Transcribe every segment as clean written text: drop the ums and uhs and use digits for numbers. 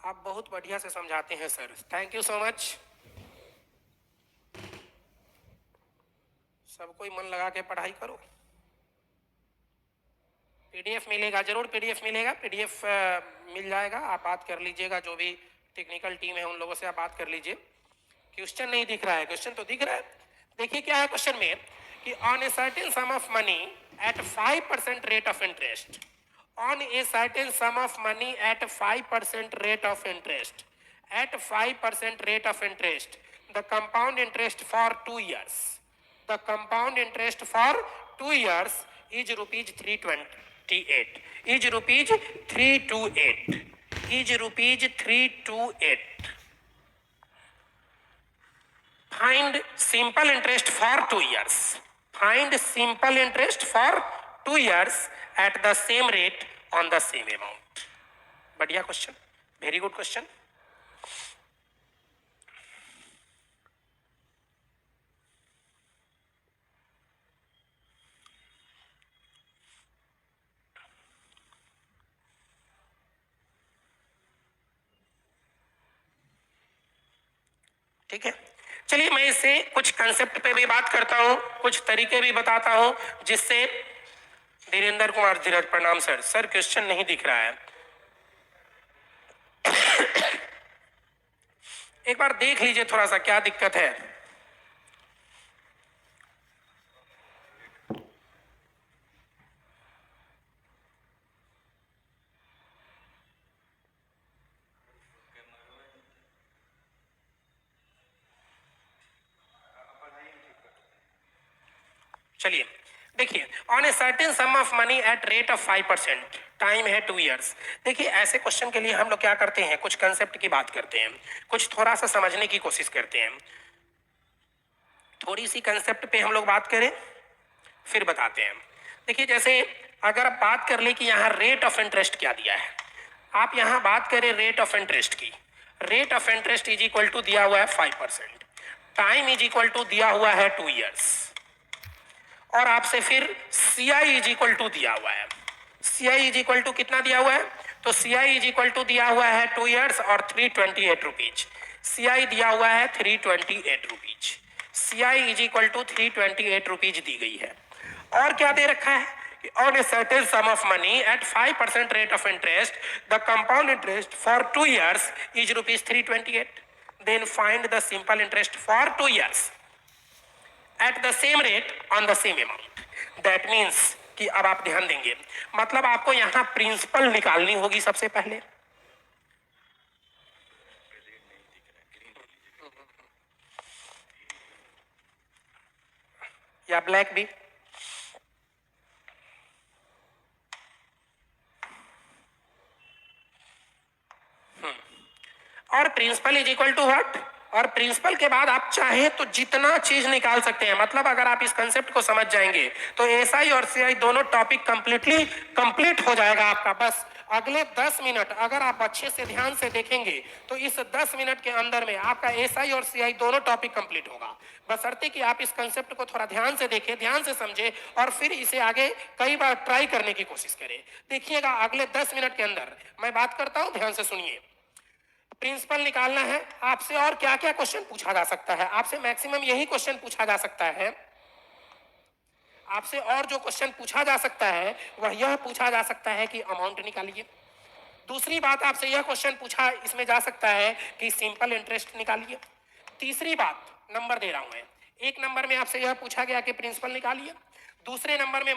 आप बहुत बढ़िया से समझाते हैं sir, thank you so much. सब कोई मन लगा के पढ़ाई करो। पीडीएफ मिलेगा, जरूर पीडीएफ मिलेगा, पीडीएफ मिल जाएगा। आप बात कर लीजिएगा, जो भी टेक्निकल टीम है उन लोगों से आप बात कर लीजिए। क्वेश्चन नहीं दिख रहा है, क्वेश्चन तो दिख रहा है। देखिए क्या है क्वेश्चन में कि on a certain some of money at 5% rate of interest, on a certain some of money at 5% rate of interest, at 5% rate of interest, the compound interest for 2 years, the compound interest for 2 years is rupees 328, is rupees 328, is rupees 328. Find simple interest for 2 years, find simple interest for 2 years at the same rate on the same amount. बढ़िया question, very good question. ठीक है, चलिए मैं इससे कुछ concept पे भी बात करता हूं, कुछ तरीके भी बताता हूं, जिससे धीरेन्द्र कुमार धीरज, प्रणाम सर। सर क्वेश्चन नहीं दिख रहा है, एक बार देख लीजिए थोड़ा सा क्या दिक्कत है। चलिए देखिए, on a certain some of money at rate of 5%, time है 2 इयर्स। देखिए ऐसे क्वेश्चन के लिए हम लोग क्या करते हैं, कुछ कंसेप्ट की बात करते हैं, कुछ थोड़ा सा समझने की कोशिश करते हैं। थोड़ी सी कंसेप्ट पे हम लोग बात करें फिर बताते हैं। देखिए जैसे अगर आप बात कर ले कि यहाँ रेट ऑफ इंटरेस्ट क्या दिया है, आप यहाँ बात करें रेट ऑफ इंटरेस्ट की, rate of interest is equal to दिया हुआ है 5%, टाइम इज इक्वल टू दिया हुआ है 2 इयर्स, और आपसे फिर सी आई इज इक्वल टू दिया हुआ है। सी आई इज इक्वल टू कितना दिया हुआ है, तो सी आई इज इक्वल टू दिया हुआ है 2 इयर्स और 328 रुपीज। सी आई दिया हुआ है 328 rupees, C I is equal to 328 rupees दी गई है। और क्या दे रखा है, on a certain sum of money at 5% rate of interest, the compound interest for 2 years is rupees 328. Then find the simple interest for 2 years at the same rate on the same amount. That means कि अब आप ध्यान देंगे, मतलब आपको यहां principal निकालनी होगी सबसे पहले। या ब्लैक भी, और principal is equal to what, और प्रिंसिपल के बाद आप चाहे तो जितना चीज निकाल सकते हैं। मतलब अगर आप इस कंसेप्ट को समझ जाएंगे तो एसआई और सीआई दोनों टॉपिक कंप्लीटली कंप्लीट हो जाएगा आपका। बस अगले 10 मिनट अगर आप अच्छे से ध्यान से देखेंगे तो इस 10 मिनट के अंदर में आपका एसआई और सीआई दोनों टॉपिक कंप्लीट होगा। बशर्ते कि आप इस कंसेप्ट को थोड़ा ध्यान से देखें, ध्यान से समझे और फिर इसे आगे कई बार ट्राई करने की कोशिश करें। देखिएगा अगले 10 मिनट के अंदर मैं बात करता हूं, ध्यान से सुनिए। प्रिंसिपल निकालना है आपसे, और क्या क्या क्वेश्चन पूछा जा सकता है आपसे, मैक्सिमम यही क्वेश्चन पूछा जा सकता है आपसे। और जो क्वेश्चन पूछा जा सकता है वह यह पूछा जा सकता है कि अमाउंट निकालिए। दूसरी बात आपसे यह क्वेश्चन पूछा इसमें जा सकता है कि सिंपल इंटरेस्ट निकालिए। तीसरी बात नंबर दे रहा हूं मैं, एक नंबर में आपसे यह पूछा गया कि प्रिंसिपल निकालिए, दूसरे नंबर में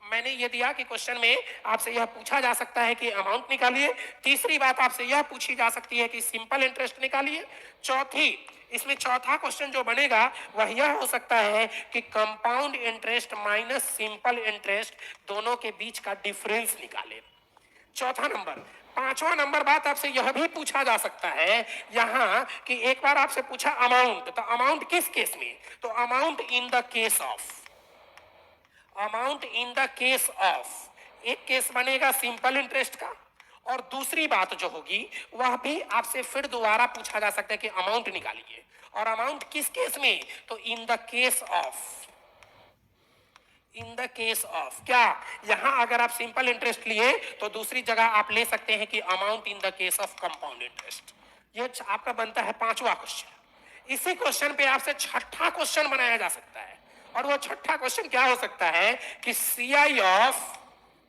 मैंने ये दिया कि क्वेश्चन में आपसे यह पूछा जा सकता है कि अमाउंट निकालिए। तीसरी बात आपसे यह पूछी जा सकती है कि सिंपल इंटरेस्ट निकालिए। चौथी, इसमें चौथा क्वेश्चन जो बनेगा वह यह हो सकता है कि compound interest minus simple interest दोनों के बीच का डिफरेंस निकाले, चौथा नंबर। पांचवा नंबर बात आपसे यह भी पूछा जा सकता है यहां कि एक बार आपसे पूछा अमाउंट, तो अमाउंट किस केस में, तो amount in the case of, amount in the case of, एक केस बनेगा सिंपल इंटरेस्ट का, और दूसरी बात जो होगी वह भी आपसे फिर दोबारा पूछा जा सकता है कि अमाउंट निकालिए, और अमाउंट किस केस में, तो इन the case of, in the case of, क्या यहां अगर आप सिंपल इंटरेस्ट लिए तो दूसरी जगह आप ले सकते हैं कि amount in the case of compound interest. ये आपका बनता है पांचवा क्वेश्चन। इसी क्वेश्चन पे आपसे छठा क्वेश्चन बनाया जा सकता है, और वो छठा क्वेश्चन क्या हो सकता है कि CI of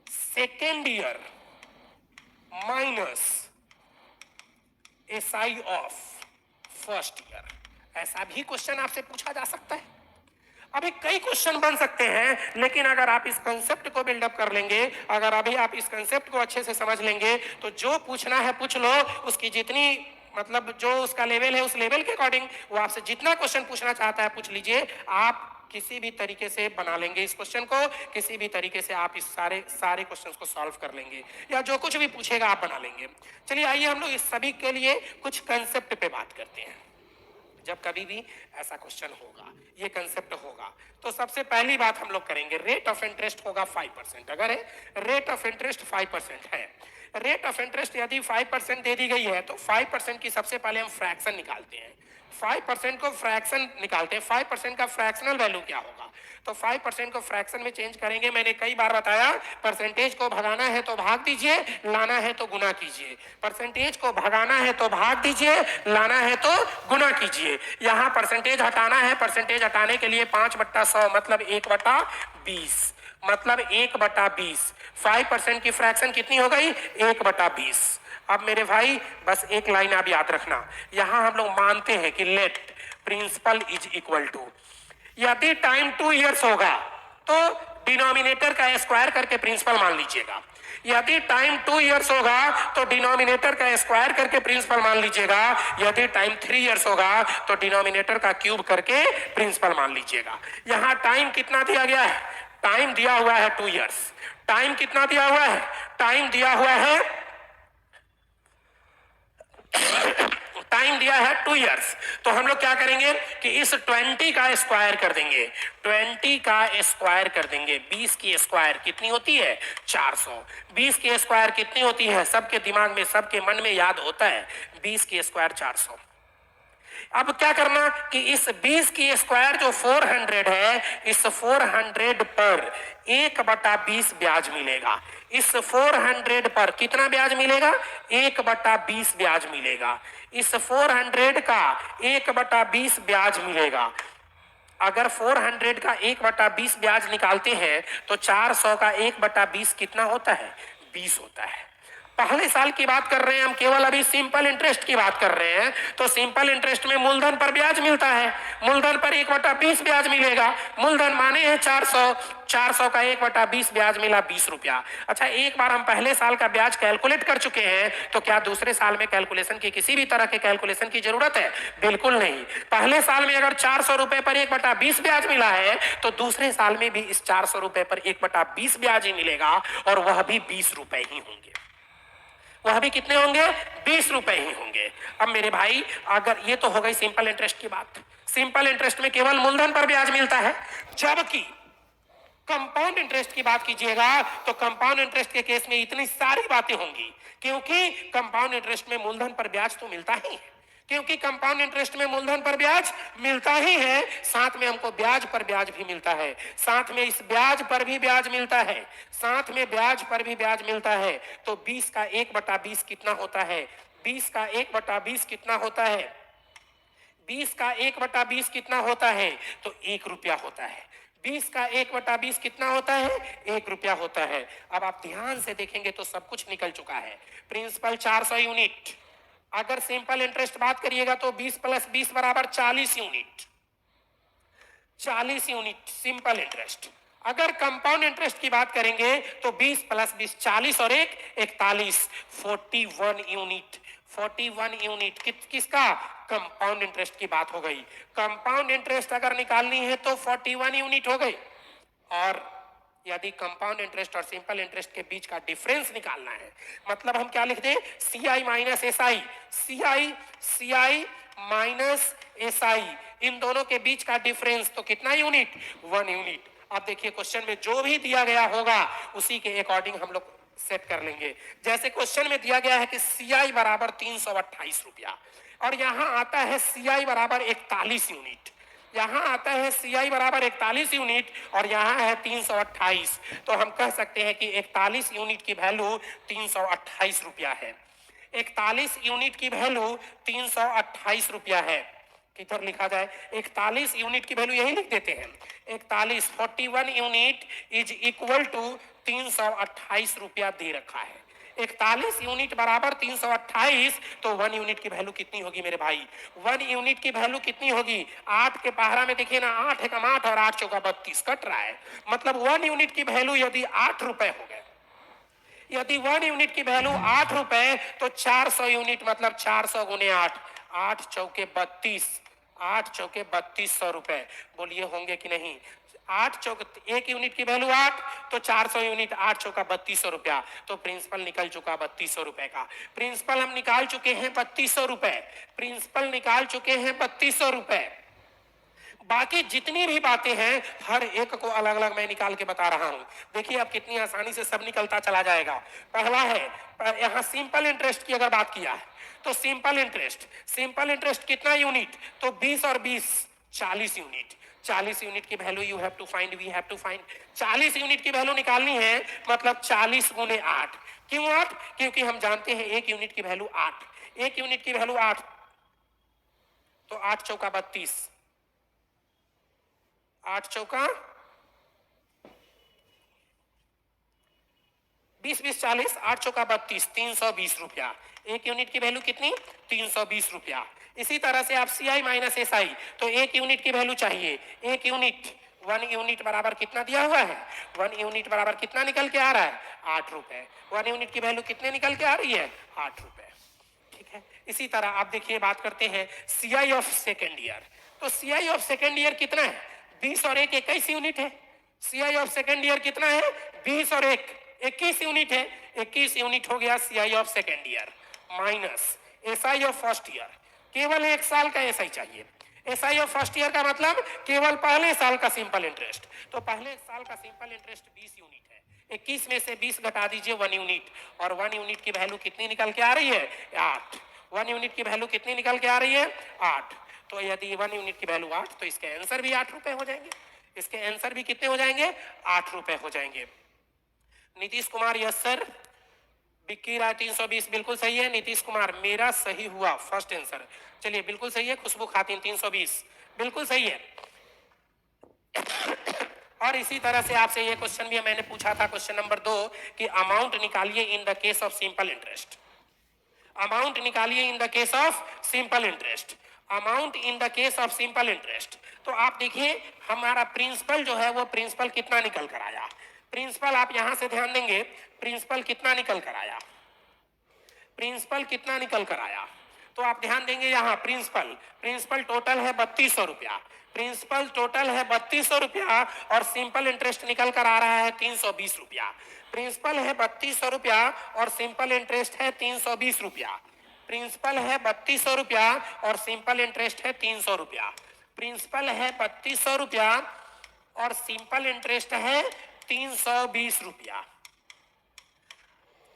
second year minus SI of first year. ऐसा भी क्वेश्चन आपसे पूछा जा सकता है। अभी कई क्वेश्चन बन सकते हैं, लेकिन अगर आप इस कंसेप्ट को बिल्डअप कर लेंगे, अगर अभी आप इस कंसेप्ट को अच्छे से समझ लेंगे, तो जो पूछना है पूछ लो, उसकी जितनी मतलब जो उसका लेवल है उस लेवल के अकॉर्डिंग वो आपसे जितना क्वेश्चन पूछना चाहता है पूछ लीजिए। आप किसी भी तरीके से बना लेंगे इस क्वेश्चन को, किसी भी तरीके से आप इस सारे क्वेश्चंस को सॉल्व कर लेंगे, या जो कुछ भी पूछेगा आप बना लेंगे। चलिए आइए हम लोग इस सभी के लिए कुछ कंसेप्ट पे बात करते हैं। जब कभी भी ऐसा क्वेश्चन होगा, ये कंसेप्ट होगा, तो सबसे पहली बात हम लोग करेंगे, रेट ऑफ इंटरेस्ट होगा 5%। अगर रेट ऑफ इंटरेस्ट 5% है, रेट ऑफ इंटरेस्ट यदि 5% दे दी गई है, तो 5% की सबसे पहले हम फ्रैक्शन निकालते हैं। 5% को फ्रैक्शन निकालते हैं, 5% का फ्रैक्शनल वैल्यू क्या होगा, तो 5% को फ्रैक्शन में चेंज करेंगे। मैंने कई बार बताया, परसेंटेज को भगाना है तो भाग दीजिए, लाना है तो गुना कीजिए। परसेंटेज को भगाना है तो भाग दीजिए, लाना है तो गुना कीजिए। यहाँ परसेंटेज हटाना है, परसेंटेज हटाने के लिए 5/100 मतलब 1/20, मतलब 1/20। 5% की फ्रैक्शन कितनी हो गई, 1/20। अब मेरे भाई बस एक लाइन आप याद रखना, यहां हम लोग मानते हैं कि let principal is equal to, यदि टाइम 2 इयर्स होगा तो डिनोमिनेटर का स्क्वायर करके प्रिंसिपल मान लीजिएगा। यदि टाइम 2 इयर्स होगा तो डिनोमिनेटर का स्क्वायर करके प्रिंसिपल मान लीजिएगा। यदि टाइम 3 इयर्स होगा तो डिनोमिनेटर का क्यूब करके प्रिंसिपल मान लीजिएगा। यहां टाइम कितना दिया गया है, टाइम दिया हुआ है 2 इयर्स। टाइम कितना दिया हुआ है, टाइम दिया हुआ है टाइम दिया है 2 इयर्स। तो हम लोग क्या करेंगे कि इस 20 का स्क्वायर कर देंगे, 20 का स्क्वायर कर देंगे। 20 की स्क्वायर कितनी होती है, 400। 20 की स्क्वायर कितनी होती है, सबके दिमाग में सबके मन में याद होता है, 20 की स्क्वायर 400। अब क्या करना कि इस 20 की स्क्वायर जो 400 है, इस 400 पर 1/20 ब्याज मिलेगा। इस 400 पर कितना ब्याज मिलेगा, 1/20 ब्याज मिलेगा। इस 400 का 1/20 ब्याज मिलेगा। अगर 400 का 1/20 ब्याज निकालते हैं तो 400 का 1/20 कितना होता है, 20 होता है। पहले साल की बात कर रहे हैं हम, केवल अभी सिंपल इंटरेस्ट की बात कर रहे हैं। तो सिंपल इंटरेस्ट में मूलधन पर ब्याज मिलता है, मूलधन पर 1/20 ब्याज मिलेगा। मूलधन माने हैं 400, 400 का 1/20 ब्याज मिला 20 रुपया। अच्छा, एक बार हम पहले साल का ब्याज कैलकुलेट कर चुके हैं, तो क्या दूसरे साल में कैलकुलेशन की किसी भी तरह के कैलकुलेशन की जरूरत है, बिल्कुल नहीं। पहले साल में अगर 400 रुपए पर 1/20 ब्याज मिला है, तो दूसरे साल में भी इस 400 रुपए पर 1/20 ब्याज ही मिलेगा, और वह भी 20 रुपए ही होंगे। वह भी कितने होंगे, 20 रुपए ही होंगे। अब मेरे भाई, अगर ये तो हो गई सिंपल इंटरेस्ट की बात, सिंपल इंटरेस्ट में केवल मूलधन पर ब्याज मिलता है। जबकि कंपाउंड इंटरेस्ट की बात कीजिएगा तो कंपाउंड इंटरेस्ट के केस में इतनी सारी बातें होंगी, क्योंकि कंपाउंड इंटरेस्ट में मूलधन पर ब्याज तो मिलता ही है। क्योंकि कंपाउंड इंटरेस्ट में मूलधन पर ब्याज मिलता ही है, साथ में हमको ब्याज पर ब्याज भी मिलता है, साथ में इस ब्याज पर भी ब्याज मिलता है, साथ में ब्याज पर भी ब्याज मिलता है। तो 20 का 1/20 कितना होता है, 20 का 1/20 कितना होता है, 20 का 1/20 कितना होता है, तो 1 रुपया होता है। 20 का 1/20 कितना होता है, 1 रुपया होता है। अब आप ध्यान से देखेंगे तो सब कुछ निकल चुका है। प्रिंसिपल 400 यूनिट, अगर सिंपल इंटरेस्ट बात करिएगा तो 20 + 20 = 40 यूनिट, 40 यूनिट सिंपल इंटरेस्ट। अगर कंपाउंड इंटरेस्ट की बात करेंगे तो 20 + 20 40 और 1 41, 41 यूनिट। 41 यूनिट किसका, कंपाउंड इंटरेस्ट की बात हो गई। कंपाउंड इंटरेस्ट अगर निकालनी है तो 41 यूनिट हो गई, और यदि कंपाउंड इंटरेस्ट और सिंपल इंटरेस्ट के बीच का डिफरेंस निकालना है, मतलब हम क्या लिख दें, CI minus SI, CI minus SI, इन दोनों के बीच का डिफरेंस तो कितना यूनिट, 1 यूनिट। अब देखिए क्वेश्चन में जो भी दिया गया होगा उसी के अकॉर्डिंग हम लोग सेट कर लेंगे। जैसे क्वेश्चन में दिया गया है कि CI = 328 रुपया, और यहां आता है CI = 41 यूनिट। यहाँ आता है CI बराबर 41 यूनिट और यहाँ है 328, तो हम कह सकते हैं कि 41 यूनिट की वैल्यू 328 रुपया है। 41 यूनिट की वैल्यू 328 रुपया है। किधर लिखा जाए? 41 यूनिट की वैल्यू यही लिख देते हैं। 41 यूनिट इज इक्वल टू 328 रुपया दे रखा है। 41 यूनिट बराबर 328, तो 1 यूनिट की वैल्यू कितनी होगी मेरे भाई? 1 यूनिट की वैल्यू कितनी होगी? 8 के पहाड़ा में देखिए ना, 8 एकम 8 और 8 चौका 32 कट रहा है, मतलब 1 यूनिट की वैल्यू यदि 8 रुपए हो गए, यदि 1 यूनिट की वैल्यू 8 रुपए, तो 400 यूनिट मतलब 400 गुने 8, 8 चौके 32, 8 चौके 3200 रुपए। बोलिए होंगे कि नहीं? 8 चौक 1 यूनिट की वैल्यू 8, तो 400 यूनिट 8 चौका 3200 रुपया, तो प्रिंसिपल निकल चुका 3200 रुपए का। प्रिंसिपल हम निकाल चुके हैं 3200 रुपए, प्रिंसिपल निकाल चुके हैं 3200 रुपए। बाकी जितनी भी बातें हैं हर एक को अलग अलग मैं निकाल के बता रहा हूं। देखिए अब कितनी आसानी से सब निकलता चला जाएगा। पहला है, यहां सिंपल इंटरेस्ट की अगर बात किया है तो सिंपल इंटरेस्ट कितना यूनिट? तो 20 और 20 40 यूनिट। 40 यूनिट की value we have to find 40 unit की वैल्यू निकालनी है, मतलब 40 गुने 8। क्यों 8? क्योंकि हम जानते हैं 1 यूनिट की वैल्यू 8, 1 यूनिट की वैल्यू 8, तो 8 चौका 32, 8 चौका 20 20 40, 8 चौका 32, 320 रुपया। 1 यूनिट की वैल्यू कितनी? 320 रुपया। इसी तरह से आप CI माइनस SI, तो 1 यूनिट की वैल्यू चाहिए। 1 यूनिट, 1 यूनिट बराबर कितना दिया हुआ है? 1 यूनिट बराबर कितना निकल के आ रहा है? 8 रुपए। 1 यूनिट की वैल्यू कितने निकल के आ रही है? 8 रुपए। ठीक है। इसी तरह आप देखिए, बात करते हैं CI ऑफ सेकेंड ईयर। तो CI ऑफ सेकेंड ईयर कितना है? 20 और 1 21 यूनिट है। CI ऑफ सेकेंड ईयर कितना है? 20 और 1 21 यूनिट है। 21 यूनिट हो गया CI of second year, minus SI of first year. केवल 1 साल का SI चाहिए। SI ऑफ फर्स्ट ईयर का मतलब केवल पहले साल का सिंपल इंटरेस्ट। तो पहले साल का सिंपल इंटरेस्ट 20 यूनिट है। 21 में से 20 घटा दीजिए 1 यूनिट, और 1 यूनिट की वैल्यू कितनी निकल के आ रही है? 8। 1 यूनिट की वैल्यू कितनी निकल के आ रही है? 8। तो यदि 1 यूनिट की वैल्यू 8, तो इसके आंसर भी 8 रुपए हो जाएंगे। इसके आंसर भी कितने हो जाएंगे? 8 रुपए हो जाएंगे। Nitish Kumar, yes sir. बिक्की राय 320 बिल्कुल सही है। नीतीश कुमार, मेरा सही हुआ फर्स्ट आंसर। चलिए बिल्कुल सही है। खुशबू खातिन 320 बिल्कुल सही है। और इसी तरह से आपसे ये क्वेश्चन भी मैंने पूछा था, क्वेश्चन नंबर 2, कि अमाउंट निकालिए in the case of simple interest. Amount निकालिए in the case of simple interest. Amount in the case of simple interest. तो आप देखिए हमारा प्रिंसिपल जो है वो प्रिंसिपल कितना निकल कर आया? प्रिंसिपल आप यहां से ध्यान देंगे, प्रिंसिपल कितना निकल कर आया? प्रिंसिपल कितना निकल कर आया? तो आप ध्यान देंगे यहाँ प्रिंसिपल टोटल है 3200 रुपया। प्रिंसिपल टोटल है 3200 रुपया और सिंपल इंटरेस्ट निकल कर आ रहा है 320 रुपया। प्रिंसिपल है 3200 रुपया और सिंपल इंटरेस्ट है 320 रुपया। प्रिंसिपल है 3200 रुपया और सिंपल इंटरेस्ट है 300 रुपया। प्रिंसिपल है 3200 रुपया और सिंपल इंटरेस्ट है 320 रुपया।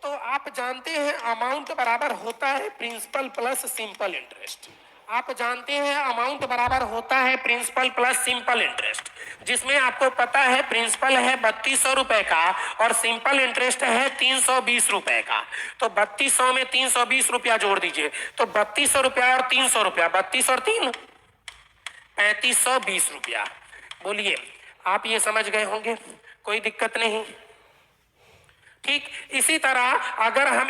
तो आप जानते हैं अमाउंट बराबर होता है प्रिंसिपल प्लस सिंपल इंटरेस्ट। आप जानते हैं अमाउंट बराबर होता है प्रिंसिपल प्लस सिंपल इंटरेस्ट, जिसमें आपको पता है प्रिंसिपल है 3200 रुपए का और सिंपल इंटरेस्ट है 320 रुपए का। तो 3200 में 320 रुपया जोड़ दीजिए, तो 3200 रुपया और 300 रुपया, 32 और 3 3520 रुपया। बोलिए आप ये समझ गए होंगे, कोई दिक्कत नहीं। ठीक इसी तरह अगर हम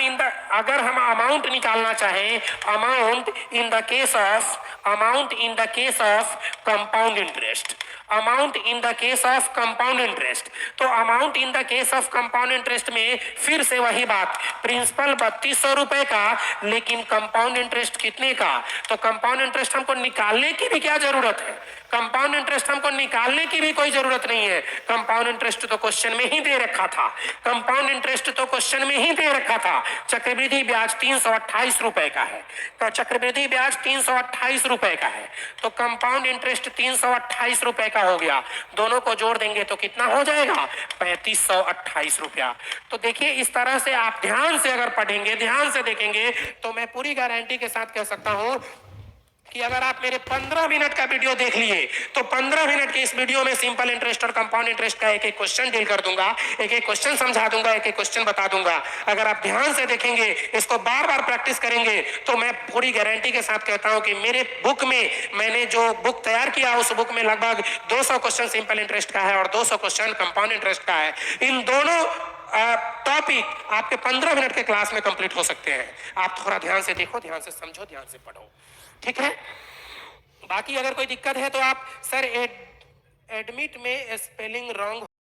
अमाउंट निकालना चाहें, amount in the case of compound interest, amount in the case of compound interest, तो amount in the case of compound interest में फिर से वही बात, प्रिंसिपल 3200 रुपए का लेकिन कंपाउंड इंटरेस्ट कितने का? तो कंपाउंड इंटरेस्ट हमको निकालने की भी क्या जरूरत है? कंपाउंड इंटरेस्ट हमको निकालने की भी कोई जरूरत नहीं है। कंपाउंड इंटरेस्ट तो क्वेश्चन में ही दे रखा था, कंपाउंड इंटरेस्ट तो क्वेश्चन में ही दे रखा था। चक्रवृद्धि ब्याज 328 रुपए का है, तो चक्रवृद्धि ब्याज 328 रुपए का है, तो कंपाउंड इंटरेस्ट 328 रुपए का हो गया। दोनों को जोड़ देंगे तो कितना हो जाएगा? 3528 रुपया। तो देखिए इस तरह से आप ध्यान से अगर पढ़ेंगे, ध्यान से देखेंगे, तो मैं पूरी गारंटी के साथ कह सकता हूं कि अगर आप मेरे 15 मिनट का वीडियो देख लिए तो 15 मिनट के इस वीडियो में सिंपल इंटरेस्ट और कंपाउंड इंटरेस्ट का एक एक क्वेश्चन डील कर दूंगा, एक एक क्वेश्चन समझा दूंगा, एक एक क्वेश्चन बता दूंगा। अगर आप ध्यान से देखेंगे, इसको बार बार प्रैक्टिस करेंगे, तो मैं पूरी गारंटी के साथ कहता हूं कि मेरे बुक में, मैंने जो बुक तैयार किया उस बुक में लगभग 200 क्वेश्चन सिंपल इंटरेस्ट का है और 200 क्वेश्चन कंपाउंड इंटरेस्ट का है। इन दोनों टॉपिक आपके 15 मिनट के क्लास में कंप्लीट हो सकते हैं। आप थोड़ा ध्यान से देखो, ध्यान से समझो, ध्यान से पढ़ो, ठीक है। बाकी अगर कोई दिक्कत है तो आप सर एडमिट में स्पेलिंग रॉन्ग